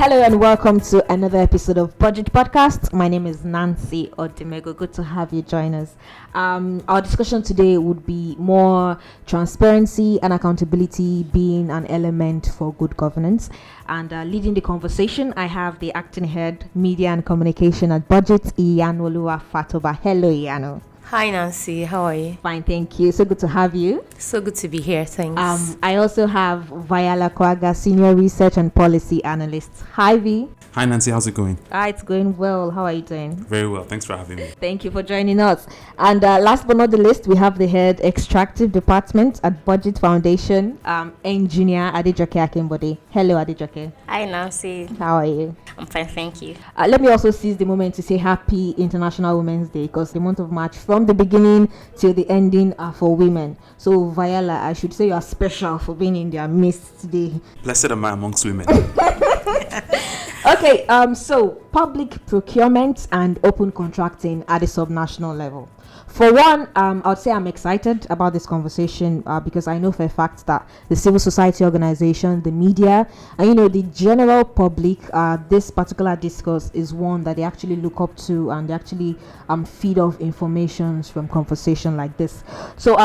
Hello and welcome to another episode of BudgIT Podcast. My name is Nancy Odimego. Good to have you join us. Our discussion today would be more transparency and accountability being an element for good governance. And leading the conversation, I have the acting head, media and communication at BudgIT, Iyanoluwa Fatoba. Hello, Iyano. Hi Nancy, how are you? Fine, thank you. So good to have you. So good to be here, thanks. I also have Viola Kwaga, Senior Research and Policy Analyst. Hi, V. Hi Nancy, how's it going? It's going well. How are you doing? Very well, thanks for having me. Thank you for joining us. And last but not the least, we have the head extractive department at BudgIT Foundation, engineer Adejoke Akimbode. Hello, Adejoke. Hi Nancy. How are you? I'm fine, thank you. Let me also seize the moment to say happy International Women's Day, because the month of March, from the beginning till the ending, are for women. So Viola, I should say you are special for being in their midst today. Blessed am I amongst women. Okay, so public procurement and open contracting at the subnational level. For one, I would say I'm excited about this conversation because I know for a fact that the civil society organization, the media, and the general public, this particular discourse is one that they actually look up to, and they actually feed off information from conversation like this. So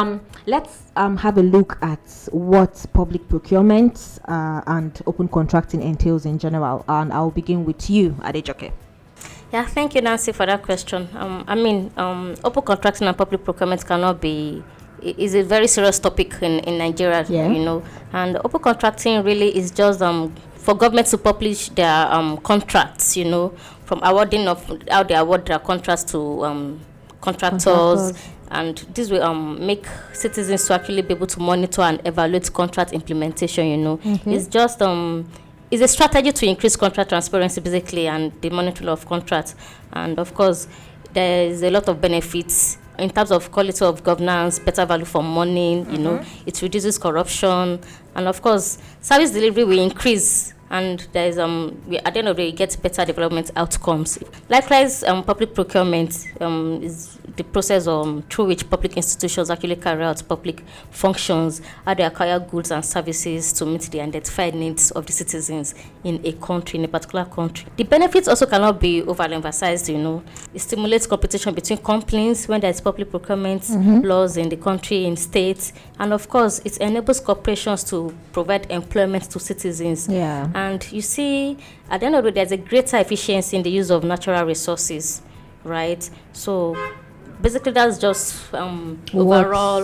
let's have a look at what public procurement and open contracting entails in general, and I'll begin with you, Adejoke. Yeah, thank you, Nancy, for that question. Open contracting and public procurement cannot be is a very serious topic in Nigeria, and open contracting really is just for government to publish their contracts, from awarding of how they award their contracts to contractors. And this will make citizens to actually be able to monitor and evaluate contract implementation. Mm-hmm. It's just it's a strategy to increase contract transparency, basically, and the monitoring of contracts. And of course, there is a lot of benefits in terms of quality of governance, better value for money. It reduces corruption, and of course, service delivery will increase. And there is at the end of the day, it gets better development outcomes. Likewise, public procurement is the process through which public institutions actually carry out public functions, how they acquire goods and services to meet the identified needs of the citizens in a country, in a particular country. The benefits also cannot be overemphasized. It stimulates competition between companies when there is public procurement laws in the country, in states, and of course, it enables corporations to provide employment to citizens. Yeah. And you see, at the end of the day, there's a greater efficiency in the use of natural resources, right? So basically, that's just overall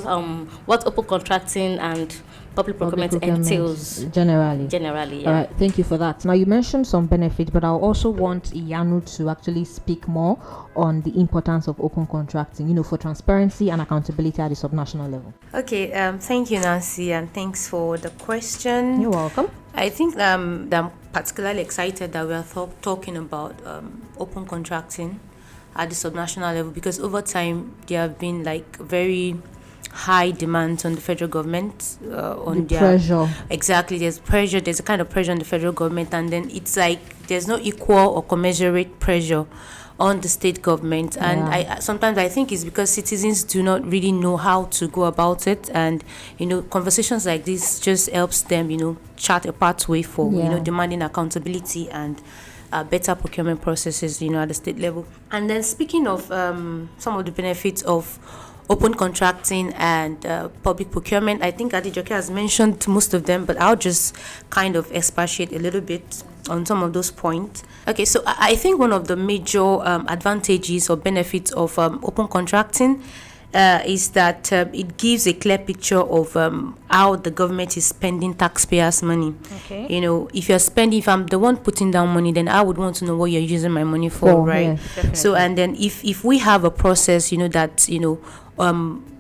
what open contracting and public procurement entails. Generally, yeah. All right, thank you for that. Now, you mentioned some benefits, but I also want Iyanu to actually speak more on the importance of open contracting, for transparency and accountability at the subnational level. Okay, thank you, Nancy, and thanks for the question. You're welcome. I think I'm particularly excited that we are talking about open contracting at the subnational level, because over time there have been very high demands on the federal government on their pressure. Exactly, there's a kind of pressure on the federal government, and then it's like there's no equal or commensurate pressure on the state government. And I sometimes think it's because citizens do not really know how to go about it, and conversations like this just helps them chart a pathway for demanding accountability and better procurement processes at the state level. And then speaking of some of the benefits of open contracting and public procurement, I think Adejoke has mentioned most of them, but I'll just kind of expatiate a little bit on some of those points. Okay, so I think one of the major advantages or benefits of open contracting is that it gives a clear picture of how the government is spending taxpayers' money. Okay. If I'm the one putting down money, then I would want to know what you're using my money for, right? Yes. So, and then if we have a process, that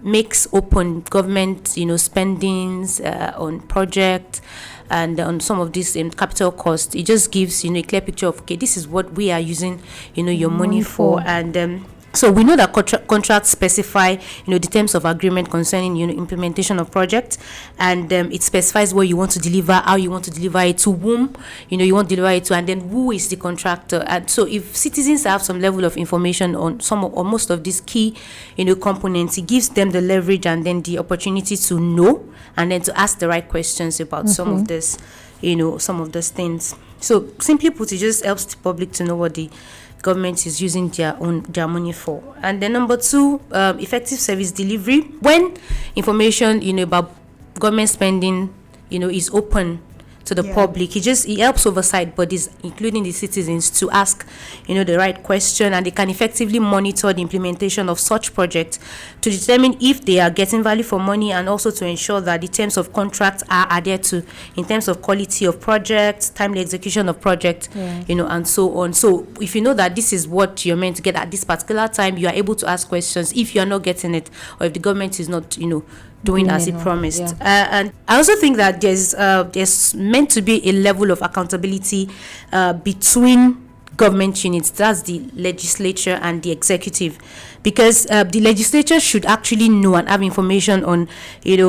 makes open government, spendings on projects and on some of these capital costs, it just gives a clear picture of, okay, this is what we are using your money for. And so we know that contracts specify the terms of agreement concerning implementation of projects, and it specifies what you want to deliver, how you want to deliver it, to whom you want to deliver it to, and then who is the contractor. And so if citizens have some level of information on some or most of these key components, it gives them the leverage and then the opportunity to know and then to ask the right questions about some of this some of those things. So simply put, it just helps the public to know what the government is using their money for. And then number 2, effective service delivery. When information about government spending is open to the public, it helps oversight bodies, including the citizens, to ask the right question, and they can effectively monitor the implementation of such projects to determine if they are getting value for money, and also to ensure that the terms of contract are adhered to in terms of quality of projects, timely execution of project, and so on. So if you know that this is what you're meant to get at this particular time, you are able to ask questions. If you are not getting it, or if the government is not doing as it promised. And I also think that there's meant to be a level of accountability between government units, that's the legislature and the executive, because the legislature should actually know and have information on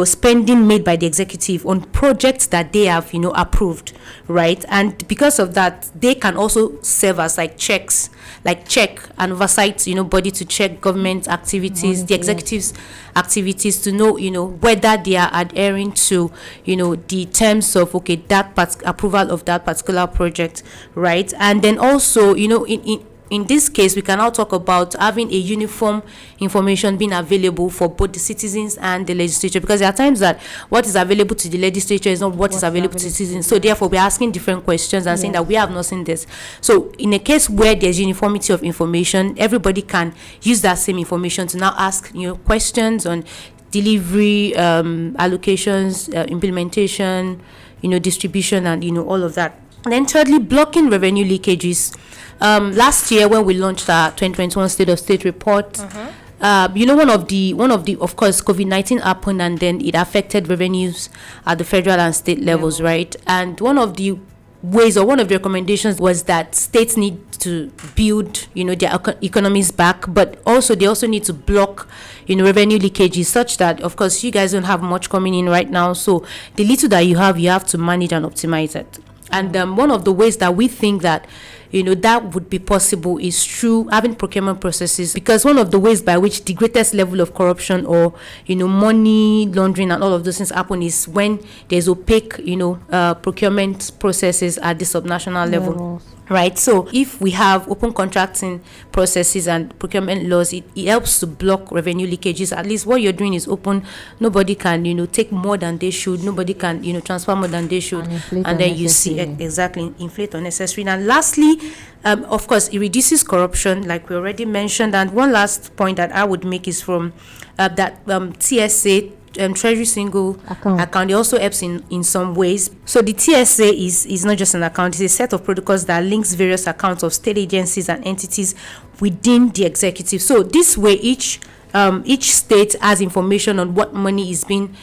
spending made by the executive on projects that they have approved, right? And because of that, they can also serve as check and oversight body to check government activities, the executives activities, to know whether they are adhering to the terms of that approval of that particular project, right? And then also in this case, we can now talk about having a uniform information being available for both the citizens and the legislature, because there are times that what is available to the legislature is not what is available to citizens. So therefore, we're asking different questions and saying that we have not seen this. So in a case where there's uniformity of information, everybody can use that same information to now ask questions on delivery, allocations, implementation, distribution, and all of that. And then thirdly, blocking revenue leakages. Last year when we launched our 2021 State of State report, one of the of course COVID-19 happened, and then it affected revenues at the federal and state levels, right? And one of the ways, or one of the recommendations, was that states need to build their economies back, but also they also need to block revenue leakages, such that of course you guys don't have much coming in right now, so the little that you have to manage and optimize it. And one of the ways that we think that that would be possible is through having procurement processes, because one of the ways by which the greatest level of corruption or money laundering and all of those things happen is when there's opaque procurement processes at the subnational level. Right, so if we have open contracting processes and procurement laws, it helps to block revenue leakages. At least what you're doing is open. Nobody can take more than they should. Nobody can transfer more than they should, and then you see exactly inflate unnecessary. And lastly, of course, it reduces corruption, like we already mentioned. And one last point that I would make is from that TSA. Treasury single account. It also helps in some ways. So the TSA is not just an account, it's a set of protocols that links various accounts of state agencies and entities within the executive. So this way each state has information on what money is being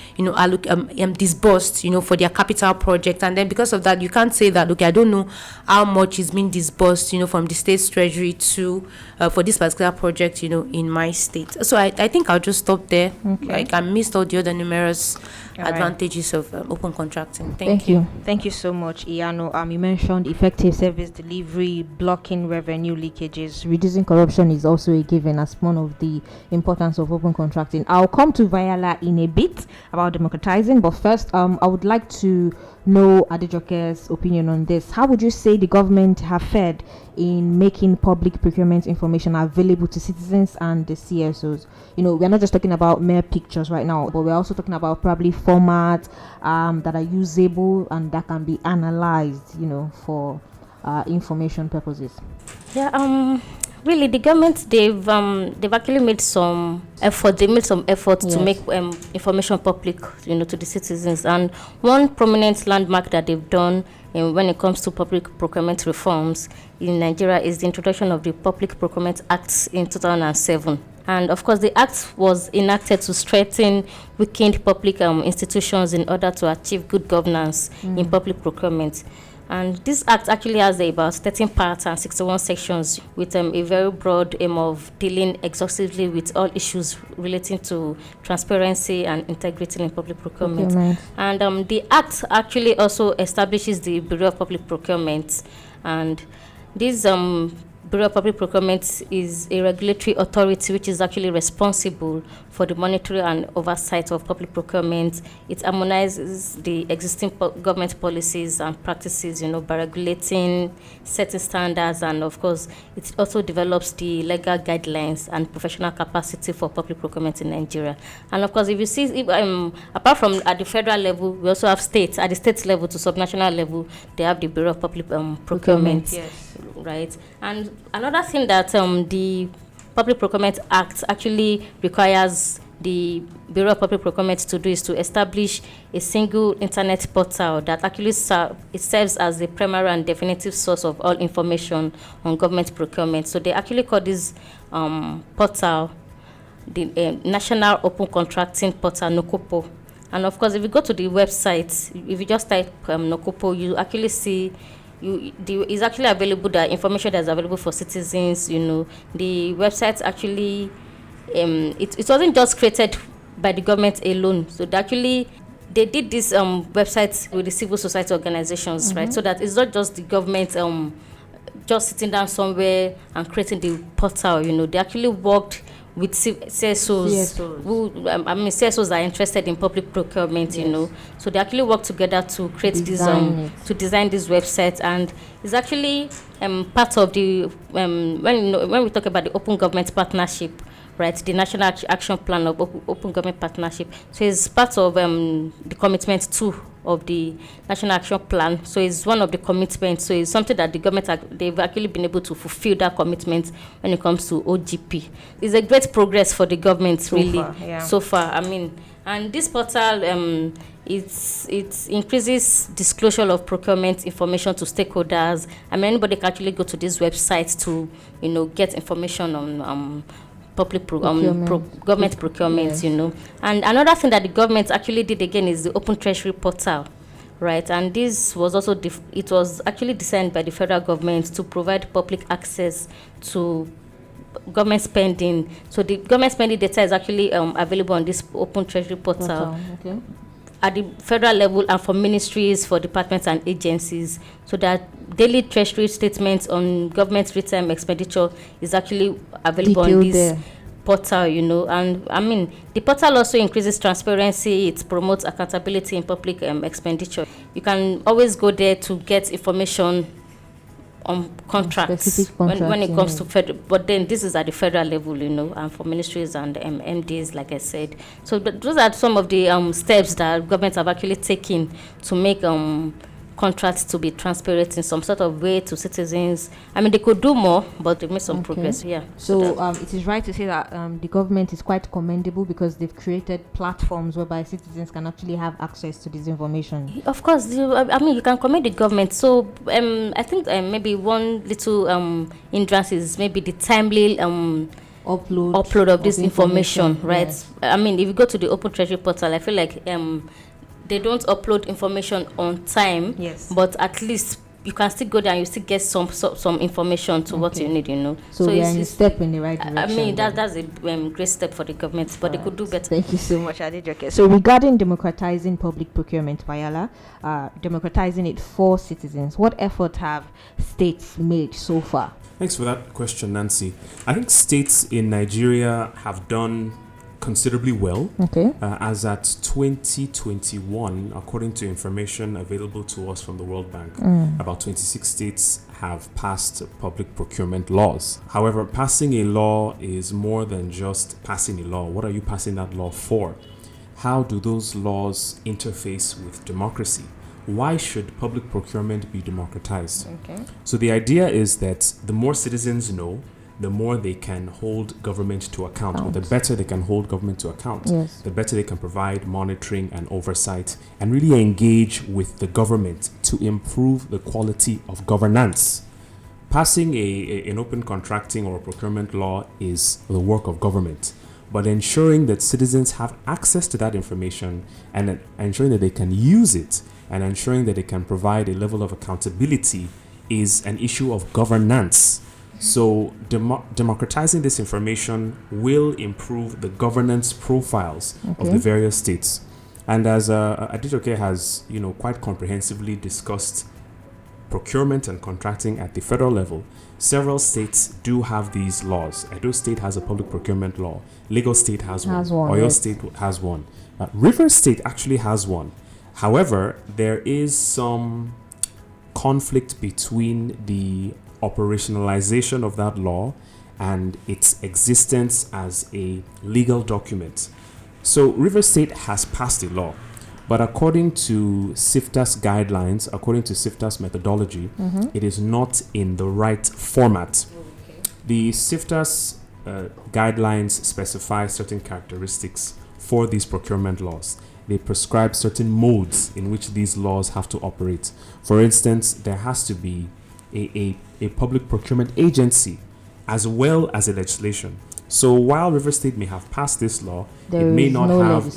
disbursed for their capital project, and then because of that you can't say that I don't know how much is being disbursed from the state's treasury to for this particular project in my state. So I think I'll just stop there. I missed all the other numerous advantages of open contracting. Thank you so much, Iyanu. You mentioned effective service delivery, blocking revenue leakages, reducing corruption is also a given as one of the importance of open contracting. I'll come to Viola in a bit about democratizing, but first I would like to know Adejoke's opinion on this. How would you say the government have fared in making public procurement information available to citizens and the CSOs? We're not just talking about mere pictures right now, but we're also talking about probably formats that are usable and that can be analyzed for information purposes. Really, the government, they've actually made some effort. They made some efforts to make information public, to the citizens. And one prominent landmark that they've done when it comes to public procurement reforms in Nigeria is the introduction of the Public Procurement Act in 2007. And of course, the act was enacted to strengthen weakened public institutions in order to achieve good governance in public procurement. And this act actually has about 13 parts and 61 sections with a very broad aim of dealing exhaustively with all issues relating to transparency and integrity in public procurement. And the act actually also establishes the Bureau of Public Procurement. And this Bureau of Public Procurement is a regulatory authority which is actually responsible for the monitoring and oversight of public procurement. It harmonizes the existing government policies and practices, by regulating, setting standards, and of course, it also develops the legal guidelines and professional capacity for public procurement in Nigeria. And of course, if you see, apart from at the federal level, we also have states. At the state level to subnational level, they have the Bureau of Public Procurement. Yes. Right. And another thing that the Public Procurement Act actually requires the Bureau of Public Procurement to do is to establish a single internet portal that actually serves as the primary and definitive source of all information on government procurement. So they actually call this portal the National Open Contracting Portal, NOCOPO. And of course, if you go to the website, if you just type NOCOPO, you actually see is actually available, the information that's available for citizens. The website actually, it wasn't just created by the government alone. So they did this website with the civil society organizations, right? So that it's not just the government just sitting down somewhere and creating the portal. They actually worked with CSOs who, CSOs are interested in public procurement, So they actually work together to create to design this website, and it's actually part of the when we talk about the Open Government Partnership, right? The National Action Plan of Open Government Partnership. So it's part of the commitment 2 of the National Action Plan. So it's one of the commitments. So it's something that the government, they've actually been able to fulfill that commitment when it comes to OGP. It's a great progress for the government, so far. And this portal, it increases disclosure of procurement information to stakeholders. Anybody can actually go to this website to, get information on public government procurement, And another thing that the government actually did again is the Open Treasury Portal, right? And this was also, it was actually designed by the federal government to provide public access to government spending. So the government spending data is actually available on this Open Treasury Portal. Okay. At the federal level and for ministries, for departments and agencies, so that daily treasury statements on government return expenditure is actually available on this portal, And the portal also increases transparency. It promotes accountability in public expenditure. You can always go there to get information on contracts when it comes to federal, but then this is at the federal level, and for ministries and MDs, like I said. So those are some of the steps that governments have actually taken to make contracts to be transparent in some sort of way to citizens. They could do more, but they made some progress. Yeah. So it is right to say that the government is quite commendable because they've created platforms whereby citizens can actually have access to this information. Of course, you can commend the government. So I think maybe one little hindrance is maybe the timely upload of this information, right? Yes. If you go to the Open Treasury Portal, I feel like they don't upload information on time, but at least you can still go there and you still get some information to what you need, So we are a step in the right direction. That's a great step for the government, but they could do better. Thank you so much, Adejoke. So regarding democratizing public procurement, Viola, democratizing it for citizens, what effort have states made so far? Thanks for that question, Nancy. I think states in Nigeria have done considerably well. As at 2021, according to information available to us from the World Bank, about 26 states have passed public procurement laws. However, passing a law is more than just passing a law. What are you passing that law for? How do those laws interface with democracy? Why should public procurement be democratized? So the idea is that the more citizens know, the more they can hold government to account, or the better they can hold government to account, the better they can provide monitoring and oversight and really engage with the government to improve the quality of governance. Passing an open contracting or procurement law is the work of government, but ensuring that citizens have access to that information and ensuring that they can use it and ensuring that they can provide a level of accountability is an issue of governance. So democratizing this information will improve the governance profiles of the various states. And as Adejoke has, quite comprehensively discussed procurement and contracting at the federal level, several states do have these laws. Edo State has a public procurement law. Lagos State has one. Oyo yes. State has one. River State actually has one. However, there is some conflict between the operationalization of that law and its existence as a legal document. So River State has passed a law, but according to SIFTA's guidelines, according to SIFTA's methodology, it is not in the right format. The SIFTA's guidelines specify certain characteristics for these procurement laws. They prescribe certain modes in which these laws have to operate. For instance, there has to be a public procurement agency as well as a legislation. So while River State may have passed this law, it may not have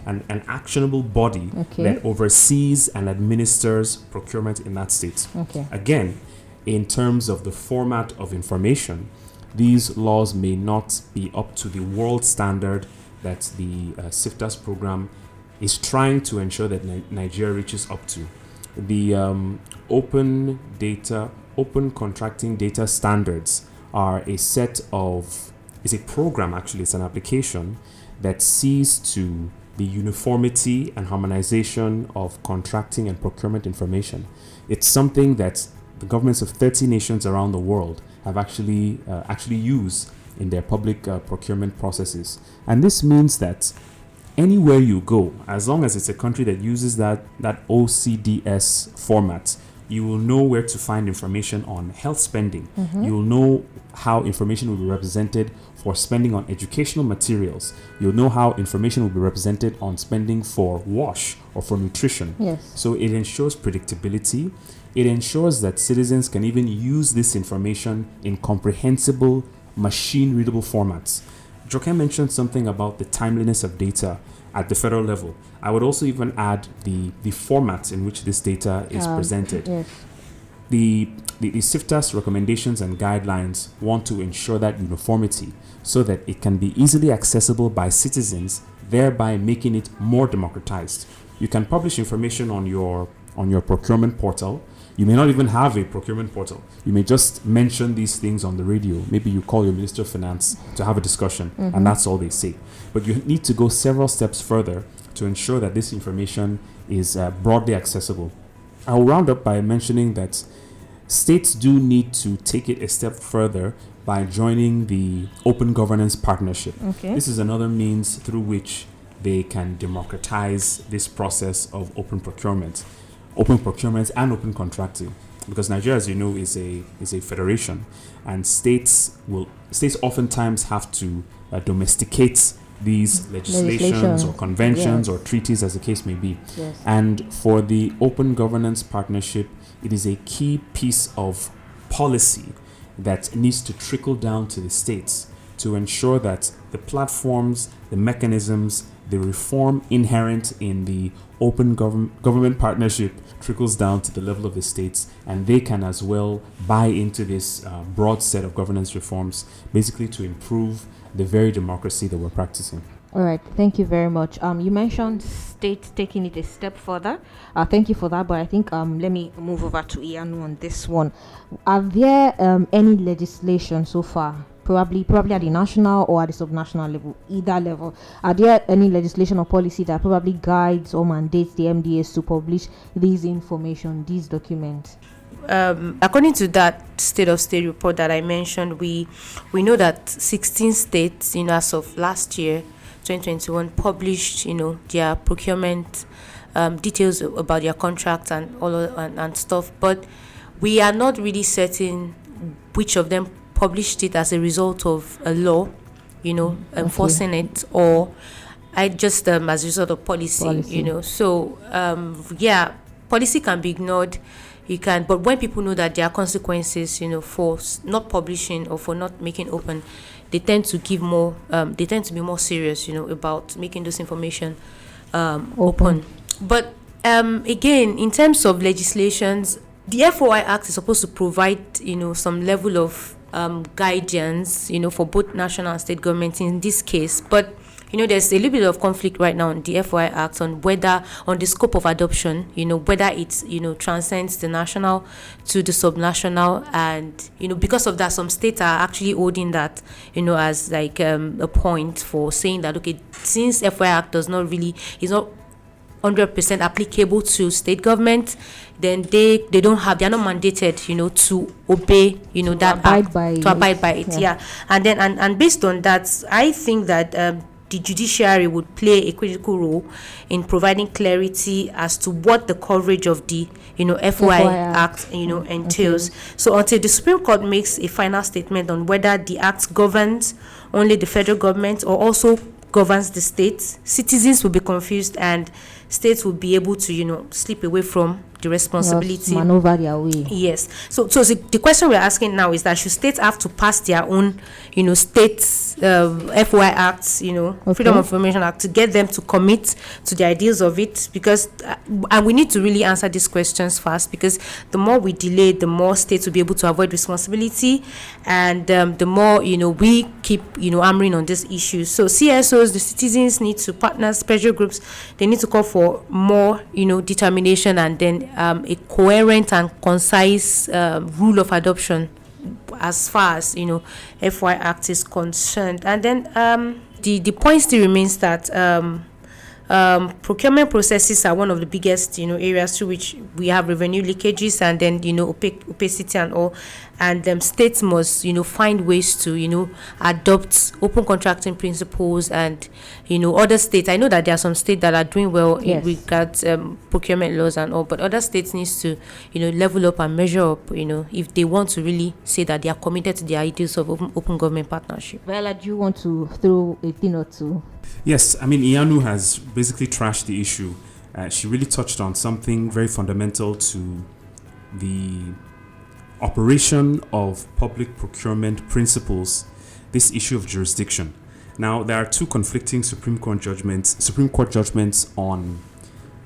an actionable body that oversees and administers procurement in that state. Again, in terms of the format of information, these laws may not be up to the world standard that the SIFTA's program is trying to ensure that Nigeria reaches up to. The open contracting data standards are is a program, actually, it's an application that sees to the uniformity and harmonization of contracting and procurement information. It's something that the governments of 30 nations around the world have actually used in their public procurement processes. And this means that anywhere you go, as long as it's a country that uses that OCDS format, you will know where to find information on health spending. You will know how information will be represented for spending on educational materials. You'll know how information will be represented on spending for wash or for nutrition. Yes. So it ensures predictability. It ensures that citizens can even use this information in comprehensible, machine-readable formats. Joke mentioned something about the timeliness of data at the federal level. I would also even add the format in which this data is presented. Yes. The SIFTA's recommendations and guidelines want to ensure that uniformity so that it can be easily accessible by citizens, thereby making it more democratized. You can publish information on your procurement portal. You may not even have a procurement portal. You may just mention these things on the radio. Maybe you call your Minister of Finance to have a discussion, and that's all they say. But you need to go several steps further to ensure that this information is broadly accessible. I'll round up by mentioning that states do need to take it a step further by joining the Open Governance Partnership. This is another means through which they can democratize this process of open procurement and open contracting, because Nigeria, as you know, is a federation, and states oftentimes have to domesticate these legislations or conventions or treaties, as the case may be. And for the Open Governance Partnership, it is a key piece of policy that needs to trickle down to the states to ensure that the platforms, the mechanisms, the reform inherent in the open government partnership trickles down to the level of the states, and they can as well buy into this broad set of governance reforms, basically to improve the very democracy that we're practicing. All right, thank you very much. You mentioned states taking it a step further. Thank you for that, but I think let me move over to Ianu on this one. Are there any legislation so far, probably at the national or at the subnational level, either level? Are there any legislation or policy that probably guides or mandates the MDAs to publish these information, these documents? According to that state of state report that I mentioned, we know that 16 states, as of last year, 2021, published, their procurement details about their contracts and all and stuff. But we are not really certain which of them published it as a result of a law, enforcing it, or I just as a result of policy. So policy can be ignored. But when people know that there are consequences, for not publishing or for not making open, they tend to give more. They tend to be more serious, about making this information open. But again, in terms of legislations, the FOI Act is supposed to provide, some level of guidance, for both national and state governments in this case. But there's a little bit of conflict right now on the FOI Act on the scope of adoption, whether it's, transcends the national to the subnational. And, because of that, some states are actually holding that, as like a point for saying that, okay, since FOI Act is not 100% applicable to state government, then they are not mandated, to obey, that act, to abide by it. Yeah. And then and based on that, I think that the judiciary would play a critical role in providing clarity as to what the coverage of the FOI Act entails. Okay. So until the Supreme Court makes a final statement on whether the act governs only the federal government or also governs the states, citizens will be confused and states will be able to slip away from the responsibility, maneuver their way. Yes. So the question we're asking now is that should states have to pass their own states FOI acts, Freedom of Information Act, to get them to commit to the ideals of it? Because and we need to really answer these questions fast, because the more we delay, the more states will be able to avoid responsibility, and the more we keep hammering on these issues. So CSOs, the citizens need to, partners, pressure groups, they need to call for more determination, and then a coherent and concise rule of adoption as far as FOI Act is concerned. And then the point still remains that procurement processes are one of the biggest areas through which we have revenue leakages, and then opacity and all, and states must find ways to adopt open contracting principles. And other states, I know that there are some states that are doing well in regards procurement laws and all, but other states needs to level up and measure up if they want to really say that they are committed to the ideals of open government partnership. Well, do you want to throw a thing or two? Yes, I mean, Iyanu has basically trashed the issue. She really touched on something very fundamental to the operation of public procurement principles, this issue of jurisdiction. Now, there are two conflicting Supreme Court judgments on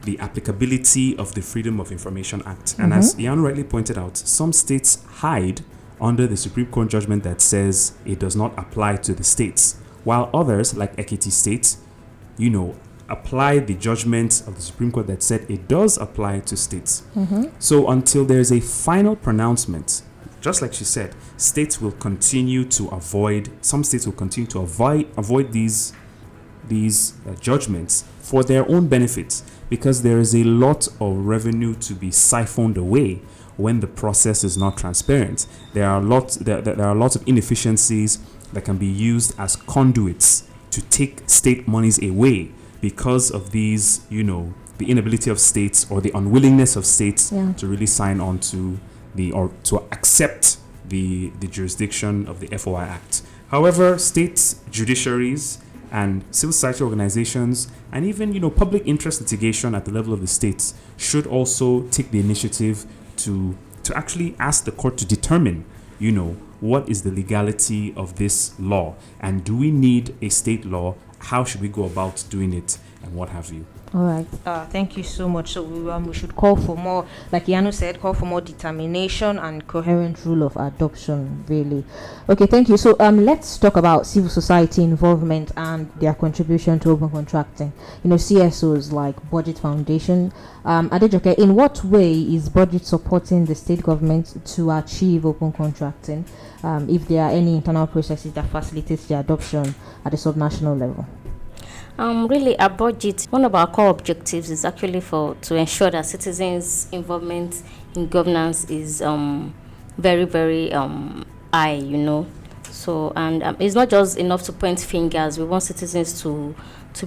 the applicability of the Freedom of Information Act. And as Iyanu rightly pointed out, some states hide under the Supreme Court judgment that says it does not apply to the states, while others, like Ekiti State, apply the judgment of the Supreme Court that said it does apply to states. So until there's a final pronouncement, just like she said, states will continue to avoid these judgments for their own benefit, because there is a lot of revenue to be siphoned away when the process is not transparent. There are lots of inefficiencies that can be used as conduits to take state monies away because of these, the inability of states or the unwillingness of states to really sign on to to accept the jurisdiction of the FOI Act. However, state judiciaries and civil society organizations and even, public interest litigation at the level of the states should also take the initiative to actually ask the court to determine, what is the legality of this law, and do we need a state law? How should we go about doing it, and what have you? All right. Thank you so much. So we should call for more, like Iyanu said, call for more determination and coherent rule of adoption, really. Okay, thank you. So let's talk about civil society involvement and their contribution to open contracting. CSOs like BudgIT Foundation. Adejoke, in what way is BudgIT supporting the state government to achieve open contracting, if there are any internal processes that facilitate the adoption at the subnational level? Really, our BudgIT, one of our core objectives is actually to ensure that citizens' involvement in governance is very, very high, So, and it's not just enough to point fingers. We want citizens to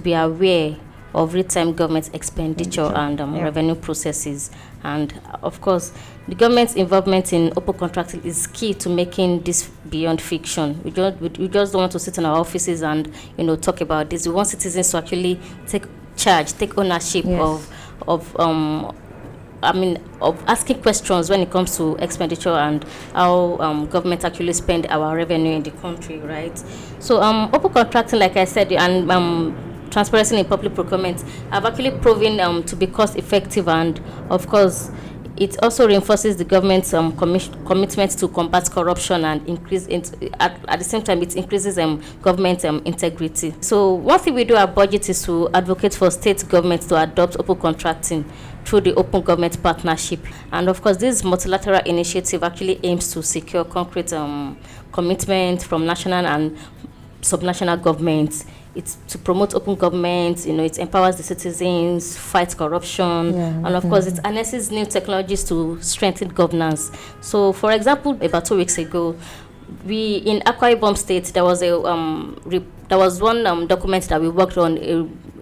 be aware of real-time government expenditure and revenue processes. And of course, the government's involvement in open contracting is key to making this beyond fiction. We just don't want to sit in our offices and talk about this. We want citizens to actually take charge, take ownership of asking questions when it comes to expenditure and how government actually spend our revenue in the country, right? So open contracting, like I said, and transparency in public procurement have actually proven to be cost effective, and of course it also reinforces the government's commitment to combat corruption and at the same time it increases government integrity. So one thing we do at BudgIT is to advocate for state governments to adopt open contracting through the Open Government Partnership. And of course, this multilateral initiative actually aims to secure concrete commitment from national and subnational governments. It's to promote open government, it empowers the citizens, fights corruption, and of course, it harnesses new technologies to strengthen governance. So, for example, about 2 weeks ago, in Akwa Ibom State, there was one document that we worked on,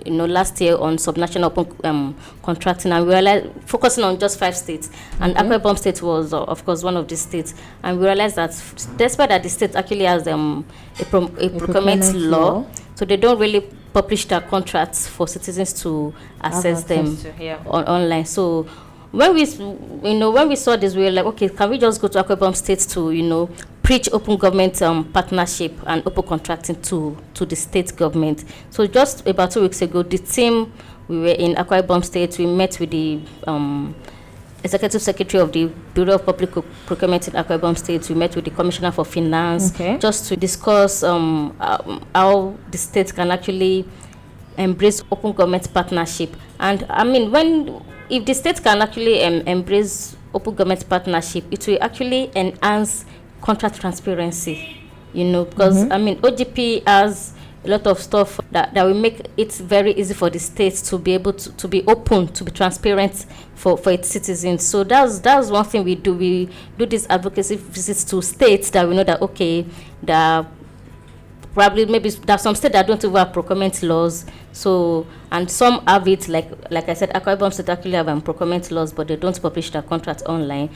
last year on subnational open contracting, and we realized, focusing on just 5 states, and Akwa Ibom State was, of course, one of these states, and we realized that despite that the state actually has a procurement law, so they don't really publish their contracts for citizens to access them online. So when we saw this, we were like, okay, can we just go to Akwa Ibom State to preach open government partnership and open contracting to the state government? So just about 2 weeks ago, the team, we were in Akwa Ibom State. We met with the Executive Secretary of the Bureau of Public Procurement in Akwa Ibom State. We met with the Commissioner for Finance, just to discuss how the state can actually embrace open government partnership. And I mean, if the state can actually embrace open government partnership, it will actually enhance contract transparency, because OGP has a lot of stuff that will make it very easy for the state to be able to be open, to be transparent for its citizens. So that's one thing we do. We do these advocacy visits to states that we know that, okay, probably maybe there's some states that don't even have procurement laws. So, and some have it, like I said, Akwa Ibom State actually have procurement laws, but they don't publish their contracts online.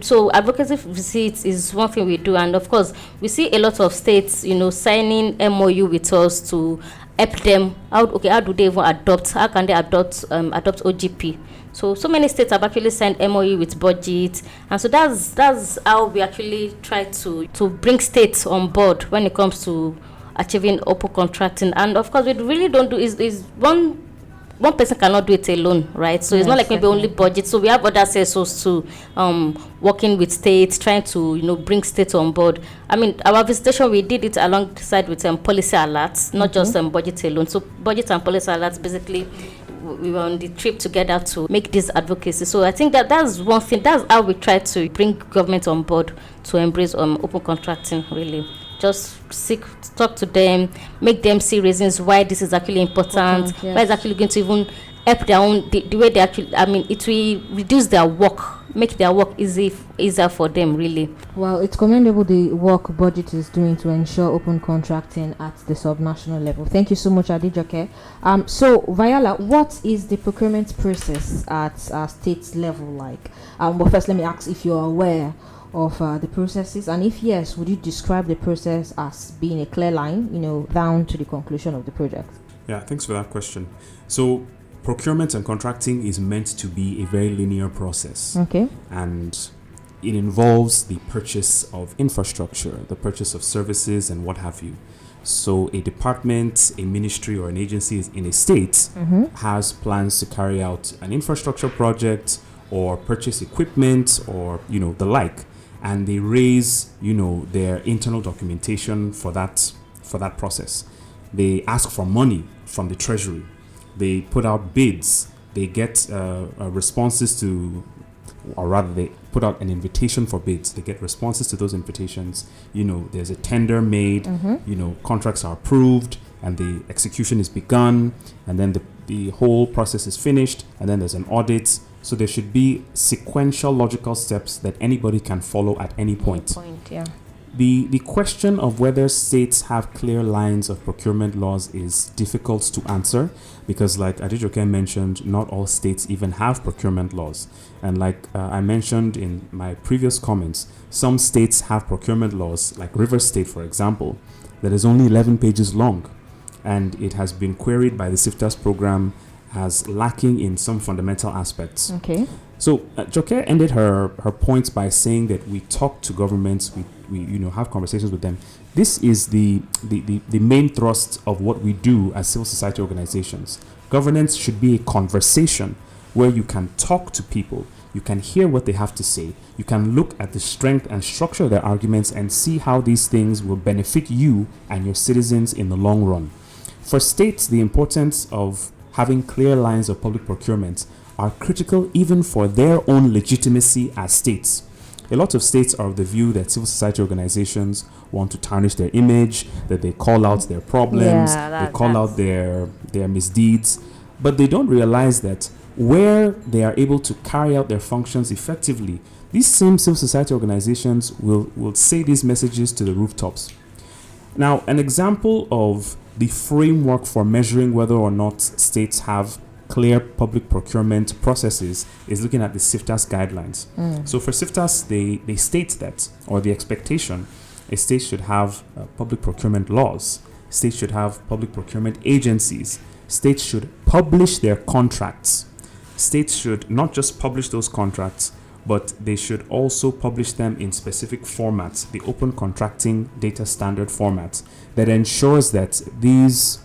So advocacy visits is one thing we do, and of course we see a lot of states, signing MOU with us to help them out. Okay, how do they even adopt? How can they adopt OGP? So many states have actually signed MOU with BudgIT, and so that's how we actually try to bring states on board when it comes to achieving open contracting. And of course, we really don't do is one person cannot do it alone, right? So it's not like maybe only BudgIT. So we have other CSOs too, working with states, trying to bring states on board. I mean, our visitation, we did it alongside with policy alerts, not just BudgIT alone. So BudgIT and policy alerts, basically, we were on the trip together to make this advocacy. So I think that's one thing. That's how we try to bring government on board to embrace open contracting, really. Just talk to them, make them see reasons why this is actually important, why it's actually going to even help their own, the way they actually, it will reduce their work, make their work easier for them, really. Well, it's commendable the work BudgIT is doing to ensure open contracting at the subnational level. Thank you so much, Adejoke. So, Viola, what is the procurement process at state level like? Well, first, let me ask if you're aware of the processes, and if yes, would you describe the process as being a clear line, down to the conclusion of the project? Yeah, thanks for that question. So procurement and contracting is meant to be a very linear process. Okay. And it involves the purchase of infrastructure, the purchase of services, and what have you. So a department, a ministry, or an agency in a state has plans to carry out an infrastructure project or purchase equipment or the like. And they raise, their internal documentation for that process. They ask for money from the treasury. They put out bids. They get responses to, or rather, they put out an invitation for bids. They get responses to those invitations. There's a tender made. Contracts are approved, and the execution is begun, and then the whole process is finished, and then there's an audit. So there should be sequential logical steps that anybody can follow at any point. The question of whether states have clear lines of procurement laws is difficult to answer because, like Adejoke mentioned, not all states even have procurement laws. And like I mentioned in my previous comments, some states have procurement laws, like Rivers State, for example, that is only 11 pages long. And it has been queried by the SIFTAS program as lacking in some fundamental aspects. Okay. So Joke ended her points by saying that we talk to governments, we have conversations with them. This is the main thrust of what we do as civil society organizations. Governance should be a conversation where you can talk to people, you can hear what they have to say, you can look at the strength and structure of their arguments and see how these things will benefit you and your citizens in the long run. For states, the importance of having clear lines of public procurement are critical even for their own legitimacy as states. A lot of states are of the view that civil society organizations want to tarnish their image, that they call out their problems, they call out their misdeeds, but they don't realize that where they are able to carry out their functions effectively, these same civil society organizations will say these messages to the rooftops. Now, an example of the framework for measuring whether or not states have clear public procurement processes is looking at the CIFTAS guidelines. So for CIFTAS, they state that, or the expectation, a state should have public procurement laws, states should have public procurement agencies, states should publish their contracts. States should not just publish those contracts, but they should also publish them in specific formats, the open contracting data standard format, that ensures that these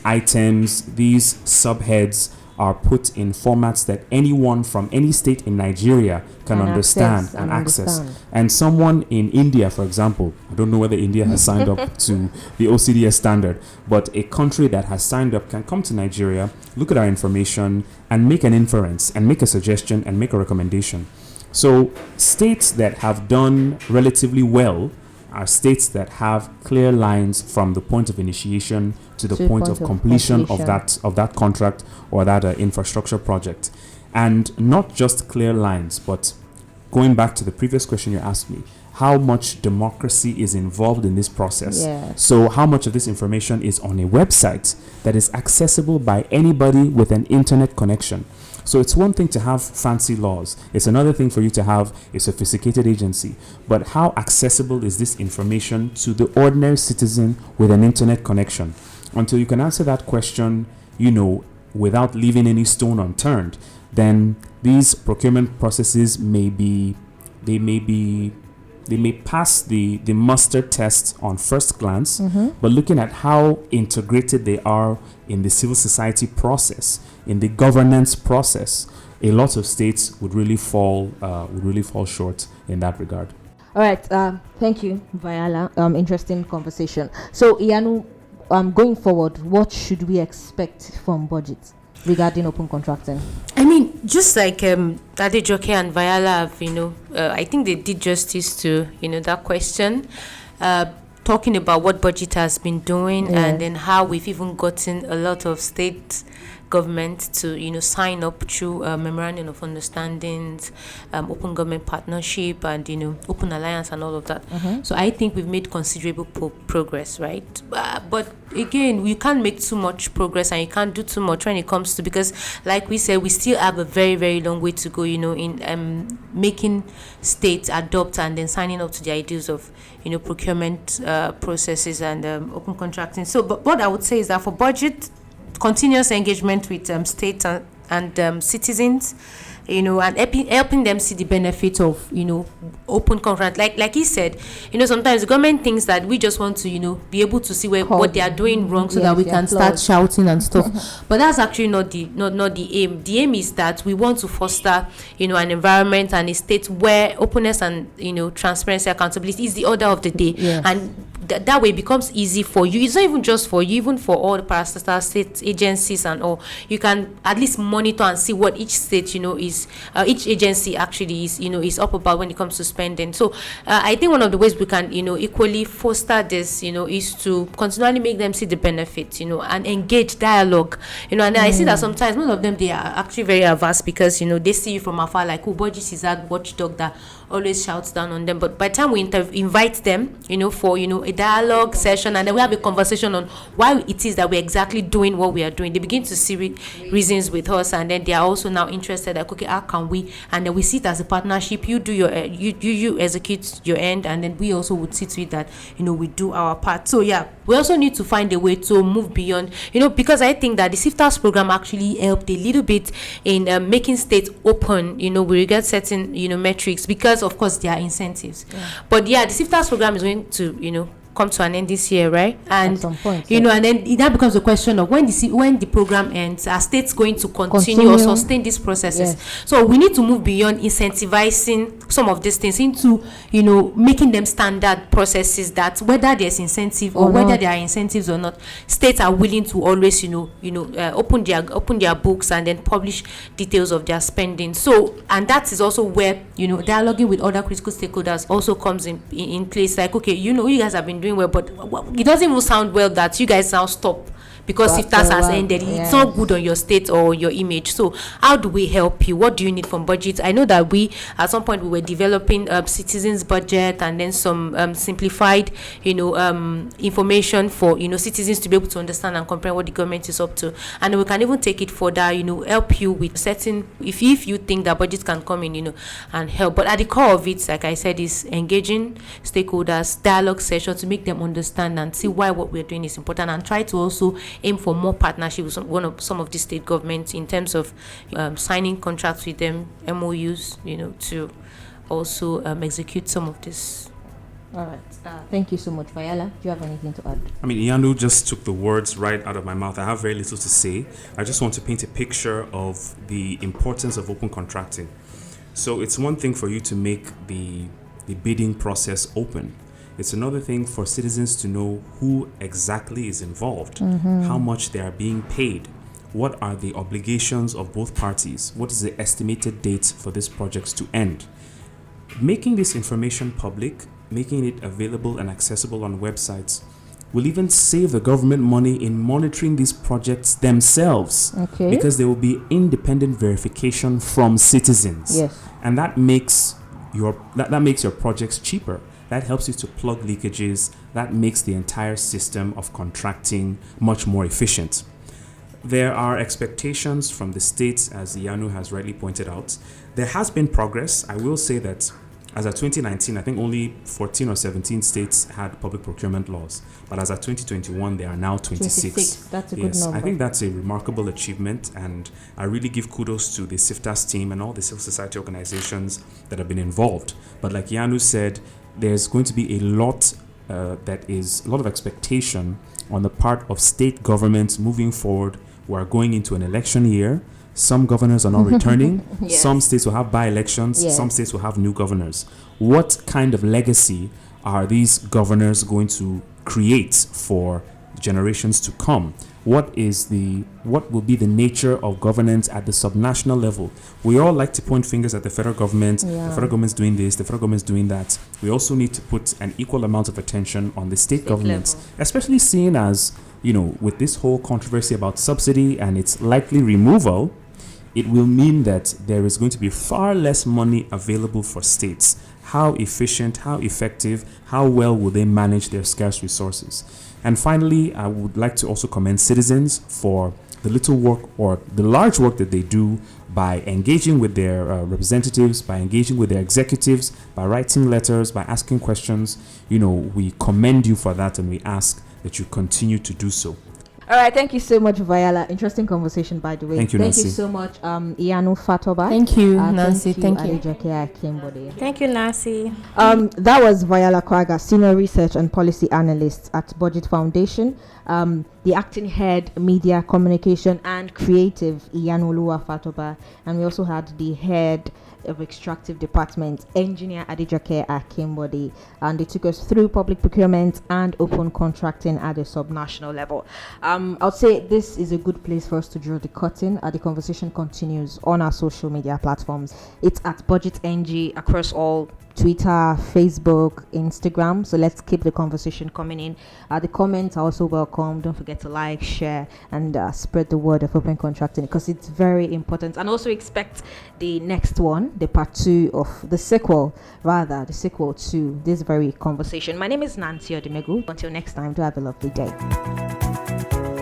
items, these subheads are put in formats that anyone from any state in Nigeria can understand and access. And someone in India, for example, I don't know whether India has signed up to the OCDS standard, but a country that has signed up can come to Nigeria, look at our information, and make an inference, and make a suggestion, and make a recommendation. So states that have done relatively well are states that have clear lines from the point of initiation to the point of completion of that contract or that infrastructure project. And not just clear lines, but going back to the previous question you asked me, how much democracy is involved in this process. So how much of this information is on a website that is accessible by anybody with an internet connection. So it's one thing to have fancy laws. It's another thing for you to have a sophisticated agency. But how accessible is this information to the ordinary citizen with an internet connection? Until you can answer that question, without leaving any stone unturned, then these procurement processes may pass the muster test on first glance, but looking at how integrated they are in the civil society process, in the governance process, a lot of states would really fall short in that regard. All right, thank you, Viola. Interesting conversation. So, Iyanu, going forward, what should we expect from BudgIT regarding open contracting? I mean, just like Adejoke and Viola have, I think they did justice to, that question, talking about what BudgIT has been doing, and then how we've even gotten a lot of state government to, sign up through memorandum of understandings, open government partnership, and, open alliance and all of that. So I think we've made considerable progress, right? But again, we can't make too much progress, and you can't do too much when it comes to, because like we said, we still have a very, very long way to go, in making states adopt and then signing up to the ideas of, procurement processes and open contracting. So, but what I would say is that for BudgIT, continuous engagement with states and citizens, and helping them see the benefit of, open contract. Like he said, sometimes the government thinks that we just want to, be able to see what they are doing wrong, so that we can start shouting and stuff. But that's actually not the aim. The aim is that we want to foster, an environment and a state where openness and, transparency, accountability is the order of the day. And that way it becomes easy for you. It's not even just for you, even for all the parastatal state agencies and all. You can at least monitor and see what each state, is each agency actually is up about when it comes to spending. So I think one of the ways we can equally foster this is to continually make them see the benefits, and engage dialogue, and I see that sometimes most of them, they are actually very averse, because they see you from afar, like, BudgIT is that watchdog that always shouts down on them. But by the time we invite them for a dialogue session, and then we have a conversation on why it is that we're exactly doing what we are doing, they begin to see reasons with us, and then they are also now interested, like, okay, how can we, and then we see it as a partnership. You do your you execute your end, and then we also would see to it that we do our part. So we also need to find a way to move beyond, because I think that the CIFTAS program actually helped a little bit in making states open, with regard certain metrics, because of course there are incentives. But the CIFTAS program is going to come to an end this year, right? And at some point, you know, and then that becomes a question of when the program ends, are states going to continue or sustain these processes? Yes. So we need to move beyond incentivizing some of these things into, you know, making them standard processes that whether there's incentive or whether there are incentives or not, states are willing to always, open their books and then publish details of their spending. So, and that is also where, you know, dialoguing with other critical stakeholders also comes in place. Like, okay, you know, you guys have been doing well, but it doesn't even sound well that you guys now stop because if that has ended, it's not good on your state or your image. So how do we help you? What do you need from BudgIT? I know that we at some point we were developing citizens budget and then some simplified, information for, citizens to be able to understand and comprehend what the government is up to. And we can even take it further, help you with certain, if you think that BudgIT can come in, and help. But at the core of it, like I said, is engaging stakeholders, dialogue session to make them understand and see why what we're doing is important, and try to also aim for more partnership with some of the state governments in terms of signing contracts with them, MOUs, to also execute some of this. All right. Thank you so much, Viola. Do you have anything to add? I mean, Iyanu just took the words right out of my mouth. I have very little to say. I just want to paint a picture of the importance of open contracting. So it's one thing for you to make the bidding process open. It's another thing for citizens to know who exactly is involved, how much they are being paid, what are the obligations of both parties, what is the estimated date for these projects to end. Making this information public, making it available and accessible on websites, will even save the government money in monitoring these projects themselves, because there will be independent verification from citizens. Yes. And that makes your projects cheaper. That helps you to plug leakages. That makes the entire system of contracting much more efficient. There are expectations from the states, as Iyanu has rightly pointed out. There has been progress. I will say that as of 2019, I think only 14 or 17 states had public procurement laws. But as of 2021, there are now 26. That's a good number. I think that's a remarkable achievement, and I really give kudos to the SIFTAS team and all the civil society organizations that have been involved. But like Iyanu said, there's going to be a lot of expectation on the part of state governments moving forward. We are going into an election year. Some governors are not returning. Yes. Some states will have by-elections. Yes. Some states will have new governors. What kind of legacy are these governors going to create for generations to come? What will be the nature of governance at the subnational level? We all like to point fingers at the federal government. Yeah. The federal government's doing this, the federal government's doing that. We also need to put an equal amount of attention on the state governments, especially seeing as, with this whole controversy about subsidy and its likely removal, it will mean that there is going to be far less money available for states. How efficient, how effective, how well will they manage their scarce resources? And finally, I would like to also commend citizens for the little work or the large work that they do by engaging with their representatives, by engaging with their executives, by writing letters, by asking questions. We commend you for that, and we ask that you continue to do so. All right, thank you so much, Viola. Interesting conversation, by the way. Thank you, Nancy. Thank you so much, Iyanu Fatoba. Thank you, Nancy. Thank you, Adejake Akimbode. Thank you, Nancy. That was Viola Kwaga, Senior Research and Policy Analyst at BudgIT Foundation. The acting head, Media, Communication and Creative, Iyanu Fatoba. And we also had the head of Extractive Department, Engineer Adejake Akimbode, and they took us through public procurement and open contracting at a subnational level. I'll say this is a good place for us to draw the curtain. The conversation continues on our social media platforms. It's at BudgIT NG across all Twitter, Facebook, Instagram. So let's keep the conversation coming in. The comments are also welcome. Don't forget to like, share, and spread the word of open contracting, because it's very important. And also expect the next one, the part 2 of the sequel to this very conversation. My name is Nancy Odimegu. Until next time, do have a lovely day.